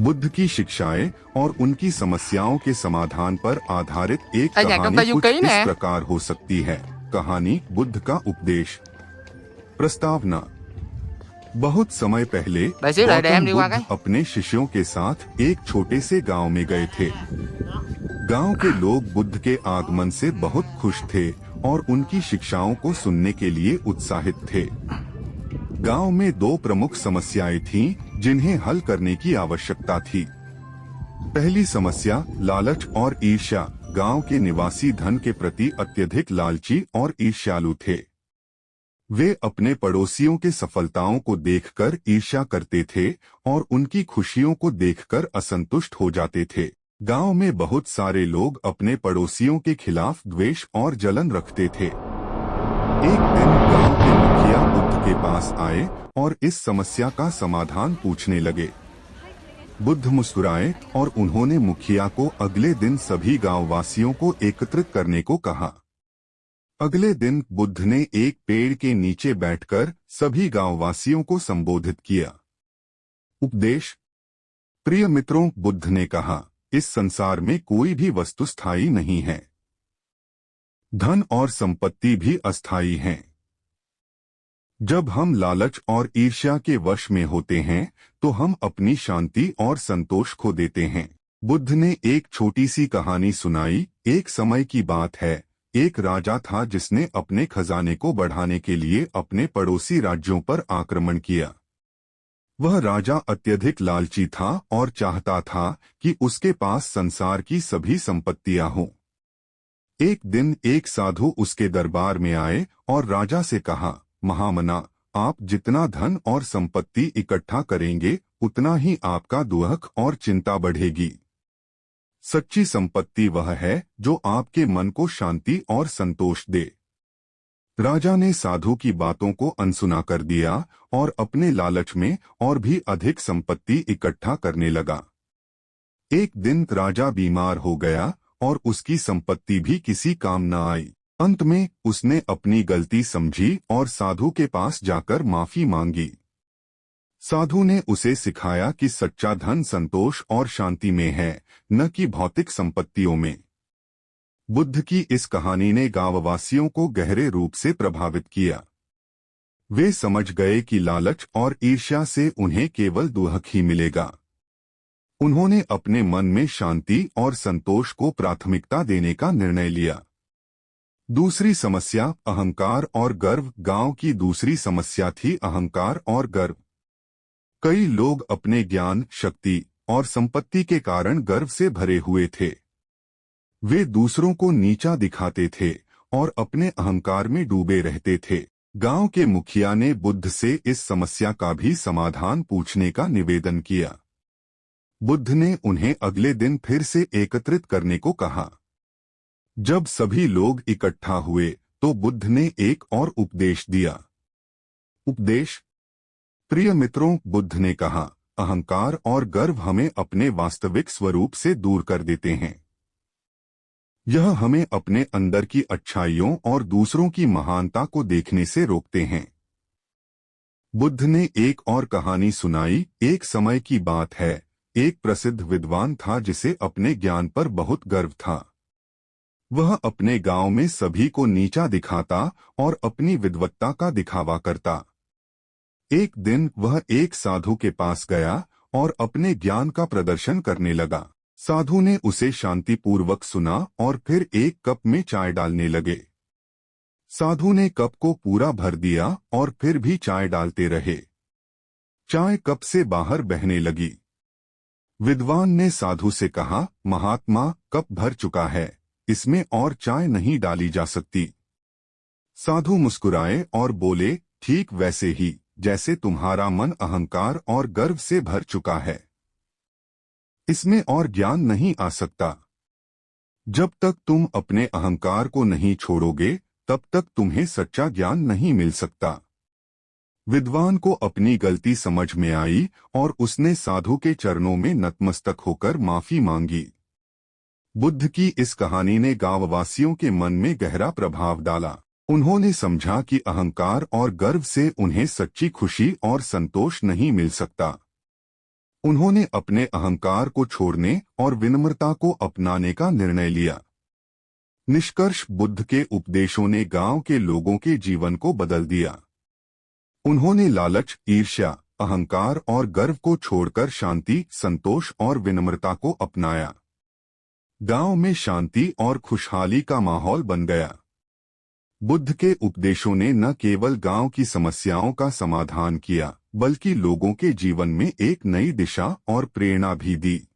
बुद्ध की शिक्षाएं और उनकी समस्याओं के समाधान पर आधारित एक Ở nhà con कहानी tao du कुछ ký इस nè. प्रकार हो सकती है। कहानी बुद्ध का उपदेश। प्रस्तावना। बहुत समय पहले Đợi xíu, đợi em Gautam đi qua Buddha cái. अपने शिष्यों के साथ एक छोटे से गांव में गए थे। गांव के लोग बुद्ध के आगमन से बहुत खुश थे और उनकी शिक्षाओं को सुनने के लिए उत्साहित थे। गांव में दो प्रमुख समस्याएं थीं, जिन्हें हल करने की आवश्यकता थी। पहली समस्या लालच और ईर्ष्या। गांव के निवासी धन के प्रति अत्यधिक लालची और ईर्ष्यालु थे। वे अपने पड़ोसियों के सफलताओं को देखकर ईर्ष्या करते थे और उनकी खुशियों को देखकर असंतुष्ट हो जाते थे। गांव में बहुत सारे लोग अपने पड़ोसियों के खिलाफ द्वेष और जलन रखते थे। एक दिन गांव के मुखिया बुद्ध के पास आए और इस समस्या का समाधान पूछने लगे। बुद्ध मुस्कुराए और उन्होंने मुखिया को अगले दिन सभी गांववासियों को एकत्रित करने को कहा। अगले दिन बुद्ध ने एक पेड़ के नीचे बैठकर सभी गांववासियों को संबोधित किया। उपदेश। प्रिय मित्रों, बुद्ध ने कहा, इस संसार में कोई भी वस्तु स्थायी नहीं है। धन और संपत्ति भी अस्थायी हैं। जब हम लालच और ईर्ष्या के वश में होते हैं, तो हम अपनी शांति और संतोष खो देते हैं। बुद्ध ने एक छोटी सी कहानी सुनाई। एक समय की बात है, एक राजा था जिसने अपने खजाने को बढ़ाने के लिए अपने पड़ोसी राज्यों पर आक्रमण किया। वह राजा अत्यधिक लालची था और चाहता था कि उसके पास संसार की सभी संपत्तियां हों। एक दिन एक साधु उसके दरबार में आए और राजा से कहा, महामना, आप जितना धन और संपत्ति इकट्ठा करेंगे, उतना ही आपका दुख और चिंता बढ़ेगी। सच्ची संपत्ति वह है जो आपके मन को शांति और संतोष दे। राजा ने साधु की बातों को अनसुना कर दिया और अपने लालच में और भी अधिक संपत्ति इकट्ठा करने लगा। एक दिन राजा बीमार हो गया और उसकी संपत्ति भी किसी काम न आई। अंत में उसने अपनी गलती समझी और साधु के पास जाकर माफी मांगी। साधु ने उसे सिखाया कि सच्चा धन संतोष और शांति में है, न कि भौतिक संपत्तियों में। बुद्ध की इस कहानी ने गांववासियों को गहरे रूप से प्रभावित किया। वे समझ गए कि लालच और ईर्ष्या से उन्हें केवल दुख ही मिलेगा। उन्होंने अपने मन में शांति और संतोष को प्राथमिकता देने का निर्णय लिया। दूसरी समस्या अहंकार और गर्व। गांव की दूसरी समस्या थी अहंकार और गर्व। कई लोग अपने ज्ञान, शक्ति और संपत्ति के कारण गर्व से भरे हुए थे। वे दूसरों को नीचा दिखाते थे और अपने अहंकार में डूबे रहते थे। गांव के मुखिया ने बुद्ध से इस समस्या का भी समाधान पूछने का निवेदन किया। बुद्ध ने उन्हें अगले दिन फिर से एकत्रित करने को कहा। जब सभी लोग इकट्ठा हुए तो बुद्ध ने एक और उपदेश दिया। उपदेश। प्रिय मित्रों, बुद्ध ने कहा, अहंकार और गर्व हमें अपने वास्तविक स्वरूप से दूर कर देते हैं। यह हमें अपने अंदर की अच्छाइयों और दूसरों की महानता को देखने से रोकते हैं। बुद्ध ने एक और कहानी सुनाई। एक समय की बात है, एक प्रसिद्ध विद्वान था जिसे अपने ज्ञान पर बहुत गर्व था। वह अपने गांव में सभी को नीचा दिखाता और अपनी विद्वत्ता का दिखावा करता। एक दिन वह एक साधु के पास गया और अपने ज्ञान का प्रदर्शन करने लगा। साधु ने उसे शांतिपूर्वक सुना और फिर एक कप में चाय डालने लगे। साधु ने कप को पूरा भर दिया और फिर भी चाय डालते रहे। चाय कप से बाहर बहने लगी। विद्वान ने साधु से कहा, महात्मा, कप भर चुका है, इसमें और चाय नहीं डाली जा सकती। साधु मुस्कुराए और बोले, ठीक वैसे ही जैसे तुम्हारा मन अहंकार और गर्व से भर चुका है। इसमें और ज्ञान नहीं आ सकता। जब तक तुम अपने अहंकार को नहीं छोड़ोगे, तब तक तुम्हें सच्चा ज्ञान नहीं मिल सकता। विद्वान को अपनी गलती समझ में आई और उसने साधु के चरणों में नतमस्तक होकर माफी मांगी। बुद्ध की इस कहानी ने गांववासियों के मन में गहरा प्रभाव डाला। उन्होंने समझा कि अहंकार और गर्व से उन्हें सच्ची खुशी और संतोष नहीं मिल सकता। उन्होंने अपने अहंकार को छोड़ने और विनम्रता को अपनाने का निर्णय लिया। निष्कर्ष, बुद्ध के उपदेशों ने गांव के लोगों के जीवन को बदल दिया। उन्होंने लालच, ईर्ष्या, अहंकार और गर्व को छोड़कर शांति, संतोष और विनम्रता को अपनाया। गांव में शांति और खुशहाली का माहौल बन गया। बुद्ध के उपदेशों ने न केवल गांव की समस्याओं का समाधान किया, बल्कि लोगों के जीवन में एक नई दिशा और प्रेरणा भी दी।